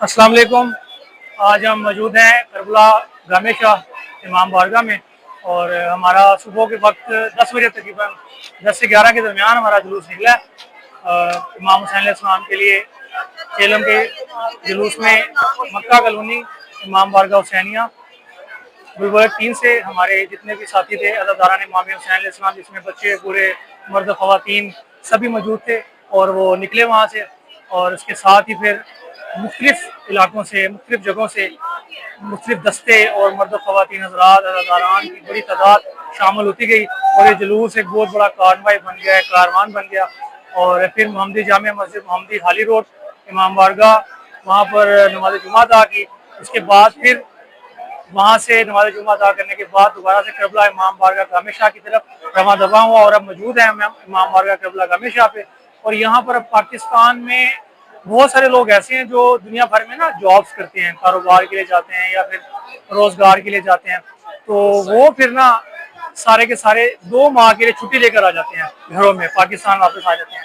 अस्सलाम वालेकुम। आज हम मौजूद हैं करबला जामे शाह इमाम बारगाह में और हमारा सुबह के वक्त 10 बजे तकरीबन 10 से 11 के दरमियान हमारा जुलूस निकला है इमाम हुसैन अलैहिस्सलाम के लिए। चेलम के जुलूस में मक्का कॉलोनी इमाम बारगाह हुसैनिया बुलबुल 3 से हमारे जितने भी साथी थे अज़ादारान इमाम हुसैन अलैहिस्सलाम, जिसमें बच्चे पूरे मर्द ख़वातीन सभी मौजूद थे और वो निकले वहाँ से। और उसके साथ ही फिर मुख्तलिफ इलाकों से, मुख्तलिफ जगहों से मुख्तलिफ दस्ते और मर्द ख़वातीन हज़रात अज़ादारान की बड़ी तादाद शामिल होती गई और ये जुलूस एक बहुत बड़ा कारवाई बन गया, एक कारवान बन गया। और फिर मोहम्मदी जामे मस्जिद मोहम्मदी हाली रोड इमाम बारगाह, वहाँ पर नमाज जुमा अदा की। उसके बाद फिर वहाँ से नमाज जुमा अदा करने के बाद दोबारा से करबला इमाम बारगाह जामे शाह की तरफ रवाना दवा हुआ और अब मौजूद है इमाम बारगाह करबला जामे शाह पे। और यहाँ पर अब पाकिस्तान में बहुत सारे लोग ऐसे हैं जो दुनिया भर में ना जॉब्स करते हैं, कारोबार के लिए जाते हैं या फिर रोजगार के लिए जाते हैं, तो वो फिर ना सारे के सारे 2 माह के लिए छुट्टी लेकर आ जाते हैं, घरों में पाकिस्तान वापस आ जाते हैं।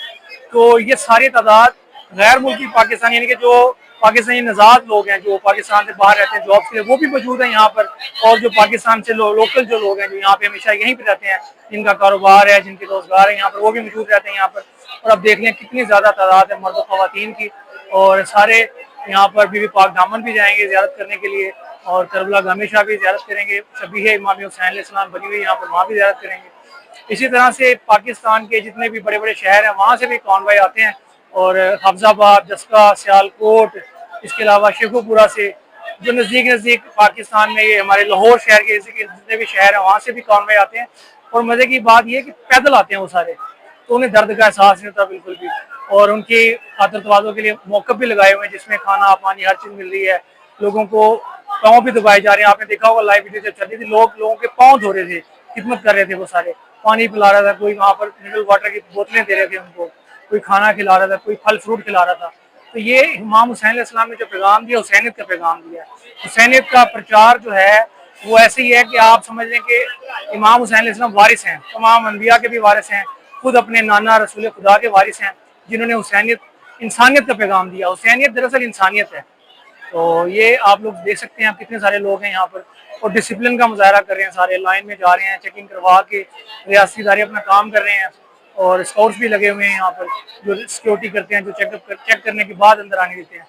तो ये सारी तादाद गैर मुल्की पाकिस्तानी यानी कि जो पाकिस्तानी नज़ाद लोग हैं जो पाकिस्तान से बाहर रहते हैं जॉब के लिए, वो भी मौजूद हैं यहाँ पर। और जो पाकिस्तान से लोकल जो लोग हैं जो यहाँ पे हमेशा यहीं पे रहते हैं, जिनका कारोबार है, जिनके रोजगार है यहाँ पर, वो भी मौजूद रहते हैं यहाँ पर। और अब देख लें कितनी ज़्यादा तादाद है मर्द ख़वातीन की। और सारे यहाँ पर बीबी पाक दामन भी जाएंगे ज़ियारत करने के लिए और करबला जामे शाह भी ज़ियारत करेंगे। शबीह इमाम हुसैन अलैहिस्सलाम बनी हुई यहाँ पर, वहाँ भी ज़ियारत करेंगे। इसी तरह से पाकिस्तान के जितने भी बड़े बड़े शहर हैं वहाँ से भी कॉन्वॉय आते हैं और हफ्जाबाद, जस्का, सियालकोट, इसके अलावा शेखुपुरा से जो नज़दीक नज़दीक पाकिस्तान में, ये हमारे लाहौर शहर के जितने भी शहर हैं वहाँ से भी कॉन्वॉय आते हैं। और मज़े की बात यह कि पैदल आते हैं वो सारे, तो उन्हें दर्द का एहसास नहीं होता बिल्कुल भी। और उनकी खातिर तवाज़ो के लिए मौक़िफ़ भी लगाए हुए हैं जिसमें खाना पानी हर चीज़ मिल रही है। लोगों को पाँव भी दबाए जा रहे हैं, आपने देखा होगा लाइव वीडियो जब चल रही थी, लोगों के पाँव धो रहे थे, खिदमत कर रहे थे वो सारे। पानी पिला रहा था, कोई वहाँ पर मिनरल वाटर की बोतलें दे रहे थे उनको, कोई खाना खिला रहा था, कोई फल फ्रूट खिला रहा था। तो ये इमाम हुसैन अलैहिस्सलाम ने जो पैगाम दिया, हुसैनियत का पैगाम दिया है। हुसैनियत का प्रचार जो है वो ऐसे ही है कि आप समझ लें कि इमाम हुसैन अलैहिस्सलाम वारिस हैं, तमाम अम्बिया के भी वारिस हैं, खुद अपने नाना रसूल खुदा के वारिस हैं, जिन्होंने हुसैनियत इंसानियत का पैगाम दिया। हुसैनियत दरअसल इंसानियत है। तो ये आप लोग देख सकते हैं, कितने सारे लोग हैं यहाँ पर और डिसिप्लिन का मुजाहरा कर रहे हैं, सारे लाइन में जा रहे हैं, चेकिंग करवा के रियासती इदारे अपना काम कर रहे हैं। और स्काउट्स भी लगे हुए हैं यहाँ पर जो सिक्योरिटी करते हैं, जो चेक करने के बाद अंदर आने देते हैं।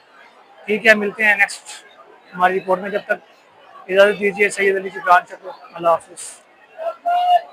ठीक है, मिलते हैं नेक्स्ट हमारी रिपोर्ट में। जब तक इजाज़त दीजिए, सैयद अली जुबरान चको, अल्लाह हाफ़िज़।